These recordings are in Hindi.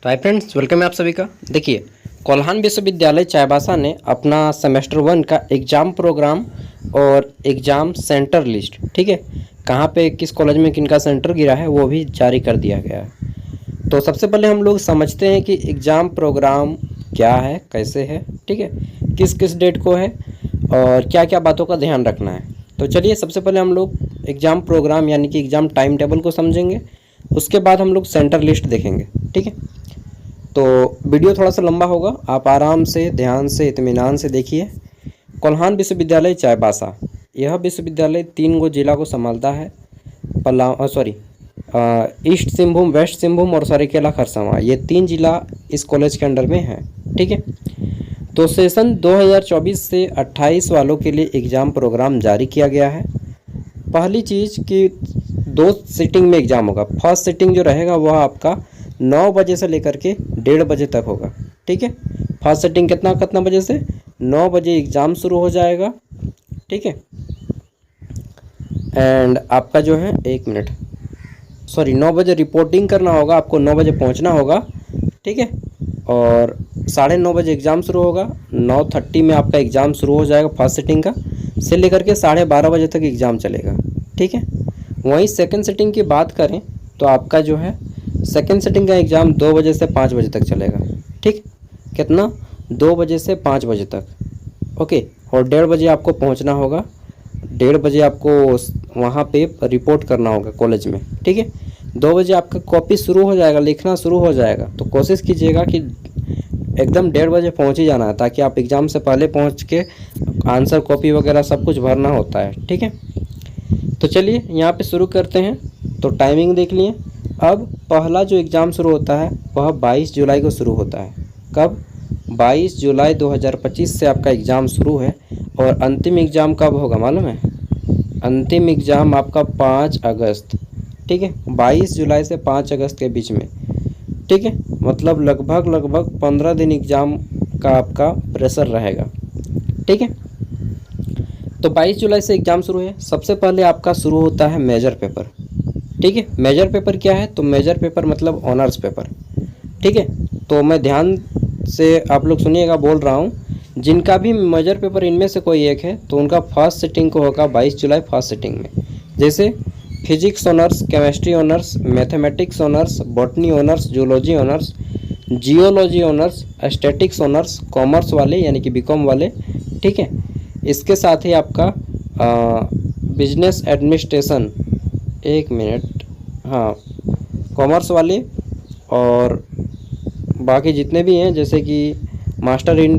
तो हाय फ्रेंड्स, वेलकम है आप सभी का। देखिए, कोल्हान विश्वविद्यालय चाईबासा ने अपना सेमेस्टर 1 का एग्ज़ाम प्रोग्राम और एग्ज़ाम सेंटर लिस्ट, ठीक है, कहाँ पे किस कॉलेज में किनका सेंटर गिरा है वो भी जारी कर दिया गया है। तो सबसे पहले हम लोग समझते हैं कि एग्ज़ाम प्रोग्राम क्या है, कैसे है, ठीक है, किस किस डेट को है और क्या क्या बातों का ध्यान रखना है। तो चलिए सबसे पहले हम लोग एग्ज़ाम प्रोग्राम यानी कि एग्ज़ाम टाइम टेबल को समझेंगे, उसके बाद हम लोग सेंटर लिस्ट देखेंगे, ठीक है। तो वीडियो थोड़ा सा लंबा होगा, आप आराम से ध्यान से इत्मीनान से देखिए। कोल्हान विश्वविद्यालय चाईबासा, यह विश्वविद्यालय 3 गो जिला को संभालता है, ईस्ट सिंहभूम, वेस्ट सिंहभूम और सरायकेला खरसावां, ये 3 जिला इस कॉलेज के अंडर में हैं, ठीक है। तो सेशन 2024 से 28 वालों के लिए एग्ज़ाम प्रोग्राम जारी किया गया है। पहली चीज़ कि 2 सिटिंग में एग्ज़ाम होगा। फर्स्ट सिटिंग जो रहेगा वह आपका 9 बजे से लेकर के 1:30 बजे तक होगा, ठीक है। फर्स्ट सिटिंग कितना बजे से 9 बजे एग्ज़ाम शुरू हो जाएगा, ठीक है। एंड आपका जो है 9 बजे रिपोर्टिंग करना होगा, आपको 9 बजे पहुंचना होगा, ठीक है। और 9:30 बजे एग्ज़ाम शुरू होगा, 9:30 में आपका एग्ज़ाम शुरू हो जाएगा फर्स्ट सिटिंग का, से लेकर के 12:30 बजे तक एग्ज़ाम चलेगा, ठीक है। वहीं सेकंड सिटिंग की बात करें तो आपका जो है सेकंड सिटिंग का एग्ज़ाम 2 बजे से 5 बजे तक चलेगा, ठीक। कितना? 2 बजे से 5 बजे तक, ओके। और 1:30 बजे आपको पहुंचना होगा, 1:30 बजे आपको वहाँ पे रिपोर्ट करना होगा कॉलेज में, ठीक है। 2 बजे आपका कॉपी शुरू हो जाएगा, लिखना शुरू हो जाएगा। तो कोशिश कीजिएगा कि एकदम 1:30 बजे पहुँच ही जाना है, ताकि आप एग्ज़ाम से पहले पहुँच के आंसर कॉपी वगैरह सब कुछ भरना होता है, ठीक है। तो चलिए यहाँ पे शुरू करते हैं। तो टाइमिंग देख लिए। अब पहला जो एग्ज़ाम शुरू होता है वह 22 जुलाई को शुरू होता है। कब? 22 जुलाई 2025 से आपका एग्ज़ाम शुरू है। और अंतिम एग्ज़ाम कब होगा मालूम है? अंतिम एग्ज़ाम आपका 5 अगस्त, ठीक है। 22 जुलाई से 5 अगस्त के बीच में, ठीक है। मतलब लगभग 15 दिन एग्ज़ाम का आपका प्रेशर रहेगा, ठीक है। तो 22 जुलाई से एग्ज़ाम शुरू है। सबसे पहले आपका शुरू होता है मेजर पेपर, ठीक है। मेजर पेपर क्या है? तो मेजर पेपर मतलब ऑनर्स पेपर, ठीक है। तो मैं ध्यान से आप लोग सुनिएगा, बोल रहा हूँ। जिनका भी मेजर पेपर इनमें से कोई एक है तो उनका फर्स्ट सिटिंग को होगा 22 जुलाई फर्स्ट सिटिंग में। जैसे physics honours, chemistry honours, mathematics honours, botany honours, zoology honours, geology honours, statics honours, commerce वाले यानी कि बीकॉम वाले, ठीक है। इसके साथ ही आपका बिजनेस एडमिनिस्ट्रेशन, हाँ, कॉमर्स वाले और बाकी जितने भी हैं, जैसे कि master in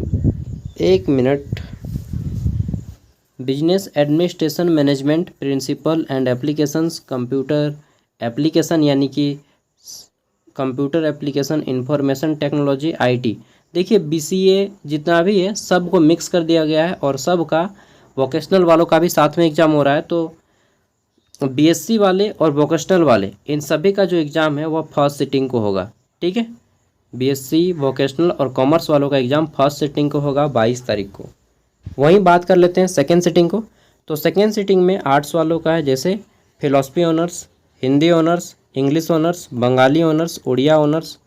business administration management, principal and applications, computer application यानी कि computer application, information technology, IT. देखिए बीसीए जितना भी है सबको मिक्स कर दिया गया है और सब का वोकेशनल वालों का भी साथ में एग्ज़ाम हो रहा है। तो बीएससी वाले और वोकेशनल वाले इन सभी का जो एग्ज़ाम है वह फर्स्ट सिटिंग को होगा, ठीक है। बीएससी, वोकेशनल और कॉमर्स वालों का एग्ज़ाम फर्स्ट सिटिंग को होगा 22 तारीख को। वहीं बात कर लेते हैं सेकेंड सिटिंग को। तो सेकेंड सिटिंग में आर्ट्स वालों का है, जैसे philosophy honours, Hindi honours, English honours, Bengali honours, Oriya honours,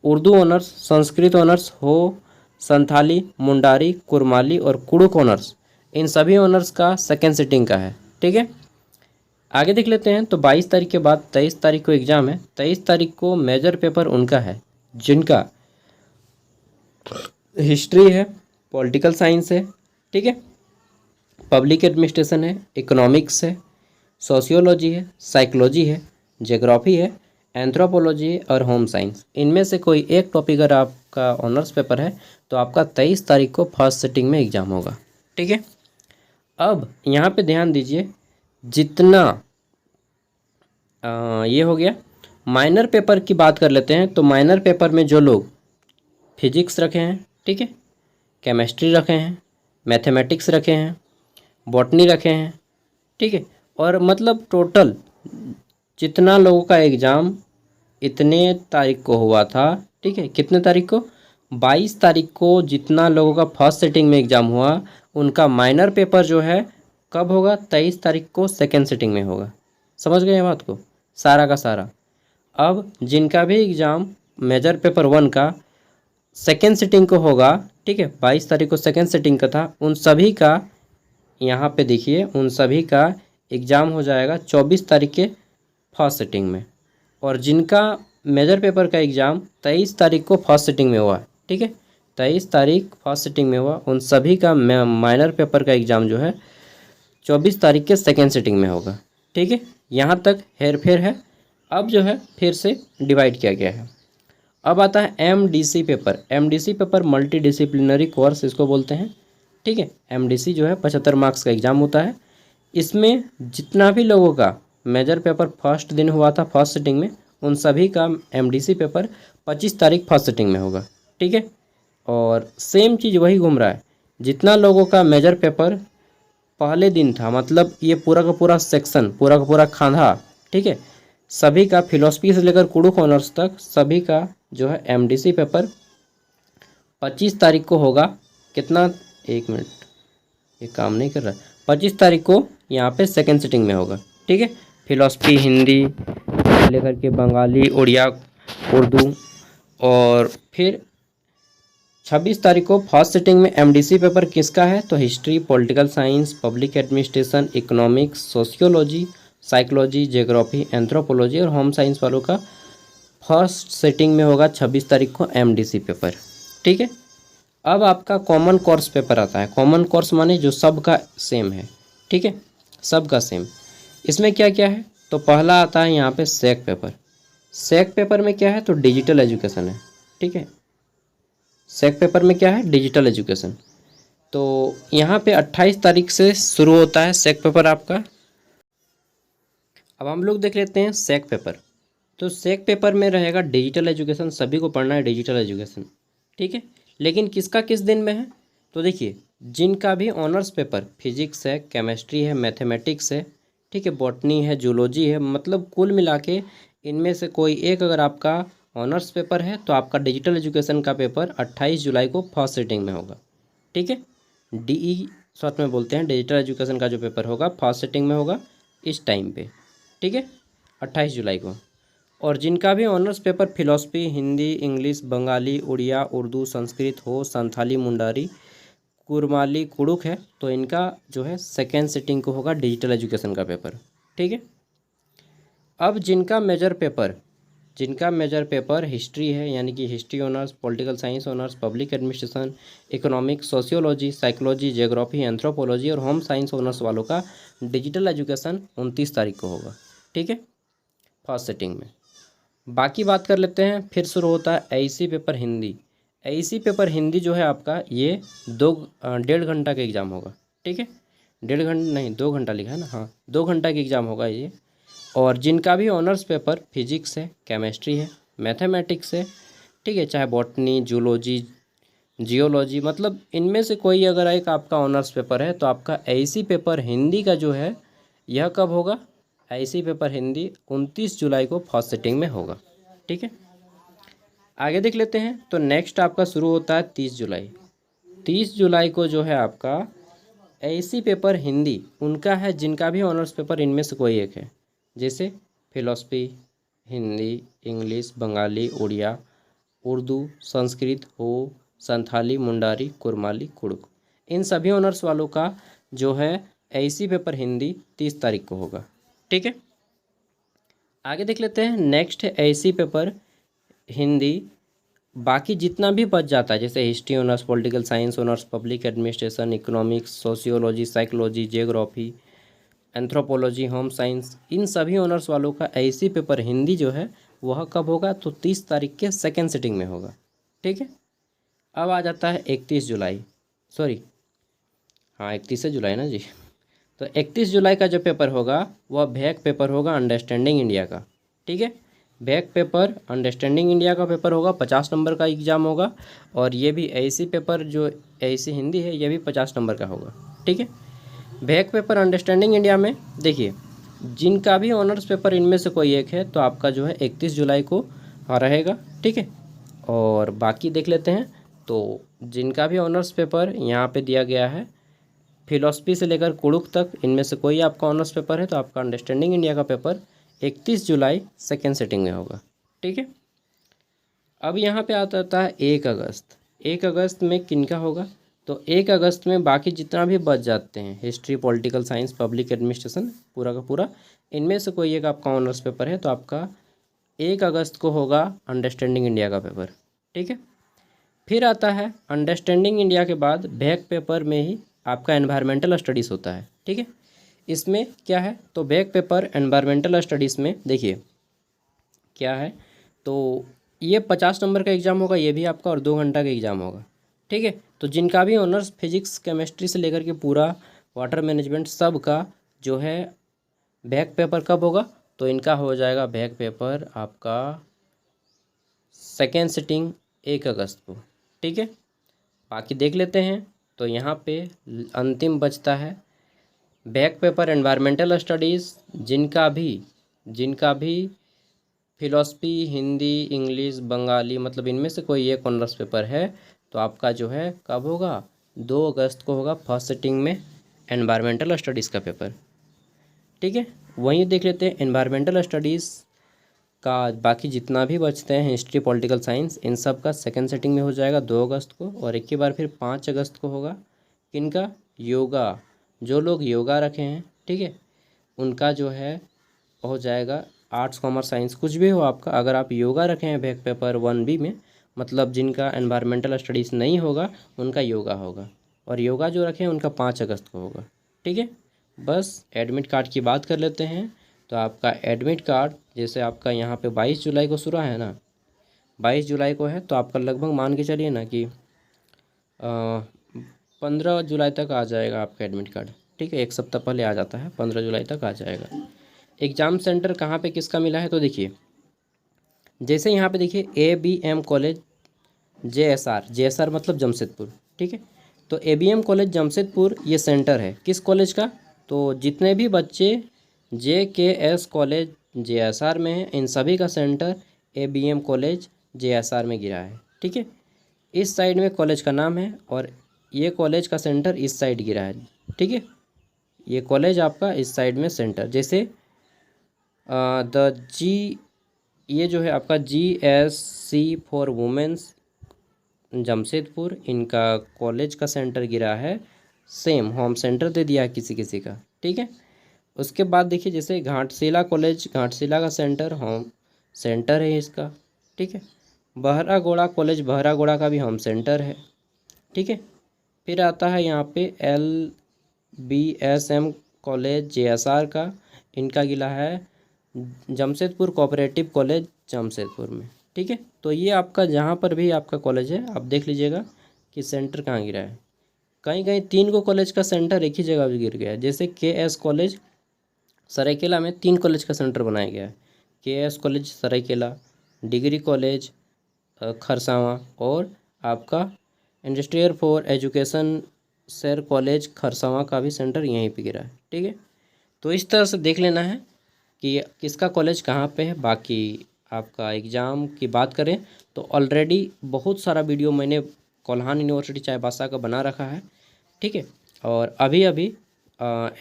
Urdu honours, Sanskrit honours, Ho, Santhali, Mundari, Kurmali और कुड़ुक ऑनर्स, इन सभी ऑनर्स का सेकेंड सिटिंग का है, ठीक है। आगे देख लेते हैं। तो 22 तारीख के बाद 23 तारीख को एग्ज़ाम है। 23 तारीख को मेजर पेपर उनका है जिनका हिस्ट्री है, पॉलिटिकल साइंस है, ठीक है, पब्लिक एडमिनिस्ट्रेशन है, इकोनॉमिक्स है, सोशियोलॉजी है, साइकोलॉजी है, ज्योग्राफी है, एंथ्रोपोलॉजी है और होम साइंस। इनमें से कोई एक टॉपिक अगर आपका ऑनर्स पेपर है तो आपका 23 तारीख को फर्स्ट सिटिंग में एग्ज़ाम होगा, ठीक है। अब यहाँ पे ध्यान दीजिए, जितना ये हो गया। माइनर पेपर की बात कर लेते हैं। तो माइनर पेपर में जो लोग फिजिक्स रखे हैं, ठीक है, केमिस्ट्री रखे हैं, मैथमेटिक्स रखे हैं, बॉटनी रखे हैं, ठीक है, और मतलब टोटल जितना लोगों का एग्ज़ाम इतने तारीख को हुआ था, ठीक है, कितने तारीख को? 22 तारीख को जितना लोगों का फर्स्ट सिटिंग में एग्ज़ाम हुआ उनका माइनर पेपर जो है कब होगा? 23 तारीख को सेकेंड सिटिंग में होगा। समझ गए बात को? सारा का सारा। अब जिनका भी एग्ज़ाम मेजर पेपर 1 का सेकेंड सिटिंग को होगा, ठीक है, 22 तारीख को सेकेंड सिटिंग का था, उन सभी का यहाँ पे देखिए उन सभी का एग्ज़ाम हो जाएगा 24 तारीख के फर्स्ट सिटिंग में। और जिनका मेजर पेपर का एग्ज़ाम 23 तारीख को फर्स्ट सिटिंग में हुआ, ठीक है, 23 तारीख फर्स्ट सिटिंग में हुआ, उन सभी का माइनर पेपर का एग्ज़ाम जो है 24 तारीख के सेकेंड सिटिंग में होगा, ठीक है। यहाँ तक हेर फेर है। अब जो है फिर से डिवाइड किया गया है। अब आता है MDC paper. MDC paper multi disciplinary course इसको बोलते हैं, ठीक है। एमडीसी जो है 75 मार्क्स का एग्ज़ाम होता है। इसमें जितना भी लोगों का मेजर पेपर फर्स्ट दिन हुआ था फर्स्ट सिटिंग में, उन सभी का एमडीसी पेपर 25 तारीख फर्स्ट सिटिंग में होगा, ठीक है। और सेम चीज़ वही घूम रहा है, जितना लोगों का मेजर पेपर पहले दिन था, मतलब ये पूरा का पूरा सेक्शन, पूरा का पूरा खांधा, ठीक है, सभी का फिलोसफी से लेकर कुड़ुक ऑनर्स तक सभी का जो है एमडीसी पेपर 25 तारीख को होगा। कितना, एक मिनट, ये काम नहीं कर रहा है। 25 तारीख को यहाँ पे सेकेंड सिटिंग में होगा, ठीक है। फिलोसफी, हिंदी लेकर के बंगाली, उड़िया, उर्दू। और फिर 26 तारीख को फर्स्ट सिटिंग में एमडीसी पेपर किसका है, तो history, political science, public administration, economics, sociology, psychology, geography, anthropology और होम साइंस वालों का फर्स्ट सिटिंग में होगा 26 तारीख को एमडीसी पेपर, ठीक है। अब आपका कॉमन कोर्स पेपर आता है। कॉमन कोर्स माने जो सबका सेम है, ठीक है, सबका सेम। इसमें क्या क्या है, तो पहला आता है यहाँ पे सेक पेपर। सेक पेपर में क्या है, तो डिजिटल एजुकेशन है, ठीक है। सेक पेपर में क्या है, डिजिटल एजुकेशन। तो यहाँ पे 28 तारीख से शुरू होता है सेक पेपर आपका। अब हम लोग देख लेते हैं सेक पेपर। तो सेक पेपर में रहेगा डिजिटल एजुकेशन, सभी को पढ़ना है डिजिटल एजुकेशन, ठीक है। लेकिन किसका किस दिन में है, तो देखिए जिनका भी ऑनर्स पेपर फिजिक्स है, केमिस्ट्री है, मैथमेटिक्स है, ठीक है, बॉटनी है, जूलॉजी है, मतलब कुल मिला के इनमें से कोई एक अगर आपका ऑनर्स पेपर है तो आपका डिजिटल एजुकेशन का पेपर 28 जुलाई को फर्स्ट सिटिंग में होगा, ठीक है। डीई शॉर्ट में बोलते हैं, डिजिटल एजुकेशन का जो पेपर होगा फर्स्ट सिटिंग में होगा इस टाइम पे, ठीक है, 28 जुलाई को। और जिनका भी honours paper philosophy, Hindi, English, Bengali, Oriya, Urdu, Sanskrit Ho, Santhali, Mundari, Kurmali, Kurukh है, तो इनका जो है सेकेंड सिटिंग को होगा डिजिटल एजुकेशन का पेपर, ठीक है। अब जिनका मेजर पेपर हिस्ट्री है, यानी कि history honours, political science honours, public administration, economics, sociology, psychology, geography, anthropology और होम साइंस ऑनर्स वालों का डिजिटल एजुकेशन 29 तारीख को होगा, ठीक है, फर्स्ट सिटिंग में। बाकी बात कर लेते हैं। फिर शुरू होता है AEC paper Hindi. AEC paper Hindi जो है आपका ये 1.5 घंटा का एग्ज़ाम होगा, ठीक है, 1.5 घंटा नहीं 2 घंटा लिखा है ना, हाँ 2 घंटा का एग्ज़ाम होगा ये। और जिनका भी ऑनर्स पेपर फिजिक्स है, केमिस्ट्री है, मैथमेटिक्स है, ठीक है, चाहे बॉटनी, जूलॉजी, जियोलॉजी, मतलब इनमें से कोई अगर एक आपका ऑनर्स पेपर है तो आपका एईसी पेपर हिंदी का जो है यह कब होगा, एईसी पेपर हिंदी 29 जुलाई को फर्स्ट सिटिंग में होगा, ठीक है। आगे देख लेते हैं। तो नेक्स्ट आपका शुरू होता है 30 जुलाई। 30 जुलाई को जो है आपका एईसी पेपर हिंदी उनका है जिनका भी ऑनर्स पेपर इनमें से कोई एक है, जैसे फिलोसफी, हिंदी, इंग्लिश, बंगाली, उड़िया, उर्दू, संस्कृत हो, संथाली, मुंडारी, कुरमाली, कुड़ुक, इन सभी ऑनर्स वालों का जो है एईसी पेपर हिंदी 30 तारीख को होगा, ठीक है। आगे देख लेते हैं। नेक्स्ट है एईसी पेपर हिंदी बाकी जितना भी बच जाता है, जैसे history honours, political science honours, public administration, economics, sociology, psychology, geography, anthropology, home science, इन सभी ऑनर्स वालों का एईसी पेपर हिंदी जो है वह कब होगा, तो 30 तारीख के सेकेंड सिटिंग में होगा, ठीक है। अब आ जाता है 31 जुलाई, सॉरी हाँ 31 जुलाई ना जी। तो 31 जुलाई का जो पेपर होगा वह बैक पेपर होगा अंडरस्टैंडिंग इंडिया का, ठीक है। बैक पेपर अंडरस्टैंडिंग इंडिया का पेपर होगा, 50 नंबर का एग्ज़ाम होगा। और ये भी एईसी पेपर जो एईसी हिंदी है ये भी 50 नंबर का होगा, ठीक है। बैक पेपर अंडरस्टैंडिंग इंडिया में देखिए जिनका भी ऑनर्स पेपर इनमें से कोई एक है तो आपका जो है 31 जुलाई को रहेगा, ठीक है। और बाकी देख लेते हैं। तो जिनका भी ऑनर्स पेपर यहाँ पे दिया गया है फिलॉसफी से लेकर कुड़ुक तक, इनमें से कोई आपका ऑनर्स पेपर है तो आपका अंडरस्टैंडिंग इंडिया का पेपर 31 जुलाई सेकेंड सिटिंग में होगा, ठीक है। अब यहाँ पे आता है 1 अगस्त। 1 अगस्त में किनका होगा? तो 1 अगस्त में बाकी जितना भी बच जाते हैं, history, political science, public administration, पूरा का पूरा, इनमें से कोई एक आपका ऑनर्स पेपर है तो आपका 1 अगस्त को होगा अंडरस्टैंडिंग इंडिया का पेपर। ठीक है। फिर आता है अंडरस्टैंडिंग इंडिया के बाद बैक पेपर में ही आपका एनवायरमेंटल स्टडीज़ होता है। ठीक है। इसमें क्या है? तो बैक पेपर एनवायरमेंटल स्टडीज़ में देखिए क्या है, तो ये 50 नंबर का एग्ज़ाम होगा, ये भी आपका, और 2 घंटा का एग्ज़ाम होगा। ठीक है। तो जिनका भी ऑनर्स फिजिक्स केमिस्ट्री से लेकर के पूरा वाटर मैनेजमेंट सब का जो है बैक पेपर कब होगा? तो इनका हो जाएगा बैक पेपर आपका सेकेंड सिटिंग 1 अगस्त को। ठीक है। बाकी देख लेते हैं। तो यहाँ पे अंतिम बचता है बैक पेपर एनवायरमेंटल स्टडीज़, जिनका भी फिलॉसफी, हिंदी, इंग्लिश, बंगाली, मतलब इनमें से कोई एक ऑनर्स पेपर है तो आपका जो है कब होगा? 2 अगस्त को होगा फर्स्ट सिटिंग में एनवायरमेंटल स्टडीज़ का पेपर। ठीक है। वहीं देख लेते हैं एनवायरमेंटल स्टडीज़ का बाकी जितना भी बचते हैं, हिस्ट्री, पॉलिटिकल साइंस, इन सब का सेकेंड सेटिंग में हो जाएगा 2 अगस्त को, और एक ही बार फिर 5 अगस्त को होगा किनका? योगा। जो लोग योगा रखे हैं, ठीक है, उनका जो है हो जाएगा आर्ट्स, कॉमर्स, साइंस, कुछ भी हो आपका, अगर आप योगा रखे हैं बैक पेपर 1B में, मतलब जिनका एनवायरमेंटल स्टडीज़ नहीं होगा उनका योगा होगा, और योगा जो रखे हैं उनका 5 अगस्त को होगा। ठीक है। बस एडमिट कार्ड की बात कर लेते हैं। तो आपका एडमिट कार्ड जैसे आपका यहाँ पे 22 जुलाई को शुरू है ना, 22 जुलाई को है, तो आपका लगभग मान के चलिए ना कि 15 जुलाई तक आ जाएगा आपका एडमिट कार्ड। ठीक है। 1 सप्ताह पहले आ जाता है, 15 जुलाई तक आ जाएगा। एग्ज़ाम सेंटर कहाँ पे किसका मिला है? तो देखिए जैसे यहाँ पे देखिए ABM कॉलेज JSR मतलब जमशेदपुर। ठीक है। तो ABM कॉलेज जमशेदपुर ये सेंटर है किस कॉलेज का? तो जितने भी बच्चे JKS कॉलेज JSR में हैं, इन सभी का सेंटर ABM कॉलेज JSR में गिरा है। ठीक है। इस साइड में कॉलेज का नाम है और ये कॉलेज का सेंटर इस साइड गिरा है। ठीक है। ये कॉलेज आपका इस साइड में सेंटर, जैसे ये जो है आपका GSC फॉर वुमेंस जमशेदपुर, इनका कॉलेज का सेंटर गिरा है, सेम होम सेंटर दे दिया है किसी किसी का। ठीक है। उसके बाद देखिए जैसे घाटशिला कॉलेज, घाटशिला का सेंटर होम सेंटर है इसका। ठीक है। बहरागोड़ा कॉलेज, बहरागोड़ा का भी होम सेंटर है। ठीक है। फिर आता है यहाँ पे LBSM कॉलेज JSR का, इनका गिला है जमशेदपुर कोऑपरेटिव कॉलेज जमशेदपुर में। ठीक है। तो ये आपका जहाँ पर भी आपका कॉलेज है आप देख लीजिएगा कि सेंटर कहाँ गिरा है। कहीं कहीं 3 को कॉलेज का सेंटर एक ही जगह भी गिर गया है, जैसे KS कॉलेज सरायकेला में 3 कॉलेज का सेंटर बनाया गया है, KS college Seraikela, degree college Kharsawan, और आपका industrial for education sir college Kharsawan का भी सेंटर यहीं पे गिरा है। ठीक है। तो इस तरह से देख लेना है कि किसका कॉलेज कहाँ पे है। बाकी आपका एग्ज़ाम की बात करें तो ऑलरेडी बहुत सारा वीडियो मैंने कोल्हान यूनिवर्सिटी चाईबासा का बना रखा है। ठीक है। और अभी अभी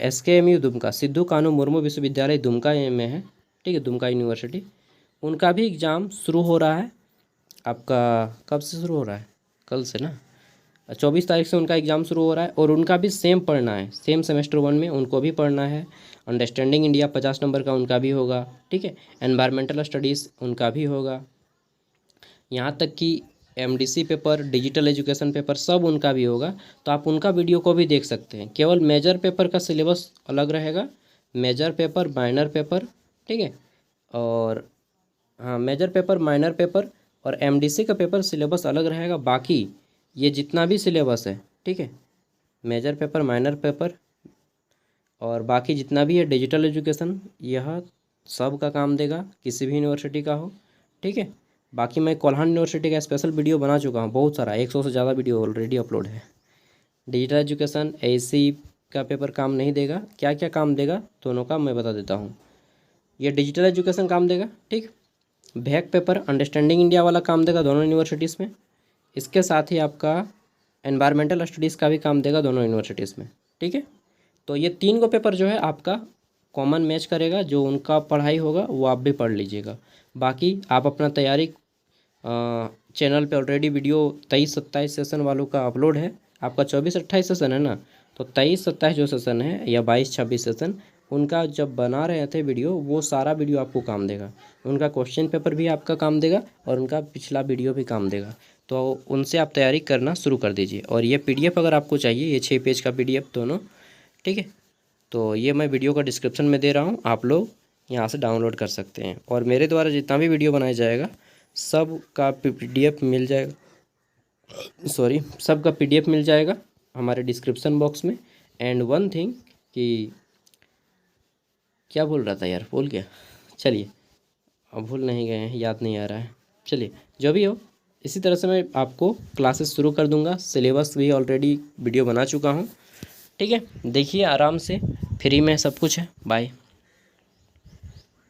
SKMU दुमका, सिद्धू कानू मुर्मू विश्वविद्यालय दुमका में है। ठीक है। दुमका यूनिवर्सिटी, उनका भी एग्ज़ाम शुरू हो रहा है। आपका कब से शुरू हो रहा है? कल से ना, 24 तारीख से उनका एग्ज़ाम शुरू हो रहा है, और उनका भी सेम पढ़ना है, सेम सेमेस्टर 1 में उनको भी पढ़ना है। अंडरस्टैंडिंग इंडिया 50 नंबर का उनका भी होगा। ठीक है। एनवायरमेंटल स्टडीज़ उनका भी होगा, यहाँ तक कि MDC paper, digital education paper सब उनका भी होगा। तो आप उनका वीडियो को भी देख सकते हैं। केवल मेजर पेपर का सिलेबस अलग रहेगा, मेजर पेपर, माइनर पेपर। ठीक है। और हाँ, मेजर पेपर, माइनर पेपर और MDC का पेपर सिलेबस अलग रहेगा। बाकी ये जितना भी सिलेबस है, ठीक है, मेजर पेपर, माइनर पेपर और बाकी जितना भी है डिजिटल एजुकेशन, यह सब का काम देगा, किसी भी यूनिवर्सिटी का हो। ठीक है। बाकी मैं कोल्हान यूनिवर्सिटी का स्पेशल वीडियो बना चुका हूँ, बहुत सारा, 100 से ज़्यादा वीडियो ऑलरेडी अपलोड है। डिजिटल एजुकेशन AC का पेपर काम नहीं देगा, क्या क्या काम देगा दोनों का मैं बता देता हूँ। ये डिजिटल एजुकेशन काम देगा। ठीक। बैक पेपर अंडरस्टैंडिंग इंडिया वाला काम देगा दोनों यूनिवर्सिटीज़ में। इसके साथ ही आपका एनवायरमेंटल स्टडीज़ का भी काम देगा दोनों यूनिवर्सिटीज़ में। ठीक है। तो ये 3 को पेपर जो है आपका कॉमन मैच करेगा, जो उनका पढ़ाई होगा वो आप भी पढ़ लीजिएगा। बाकी आप अपना तैयारी चैनल पे ऑलरेडी वीडियो 23-27 सेशन वालों का अपलोड है। आपका 24-28 सेशन है ना, तो 23-27 जो सेशन है या 22-26 सेशन, उनका जब बना रहे थे वीडियो, वो सारा वीडियो आपको काम देगा। उनका क्वेश्चन पेपर भी आपका काम देगा और उनका पिछला वीडियो भी काम देगा। तो उनसे आप तैयारी करना शुरू कर दीजिए। और ये PDF अगर आपको चाहिए, ये 6 पेज का PDF दोनों, ठीक है, तो ये मैं वीडियो का डिस्क्रिप्शन में दे रहा हूँ, आप लोग यहाँ से डाउनलोड कर सकते हैं। और मेरे द्वारा जितना भी वीडियो बनाया जाएगा सब का PDF मिल जाएगा, सब का PDF मिल जाएगा हमारे डिस्क्रिप्शन बॉक्स में। एंड वन थिंग कि क्या बोल रहा था यार, भूल गया, चलिए अब भूल नहीं गए हैं, याद नहीं आ रहा है, चलिए जो भी हो, इसी तरह से मैं आपको क्लासेस शुरू कर दूंगा। सिलेबस भी ऑलरेडी वीडियो बना चुका हूँ, ठीक है, देखिए आराम से, फ्री में सब कुछ है। बाय।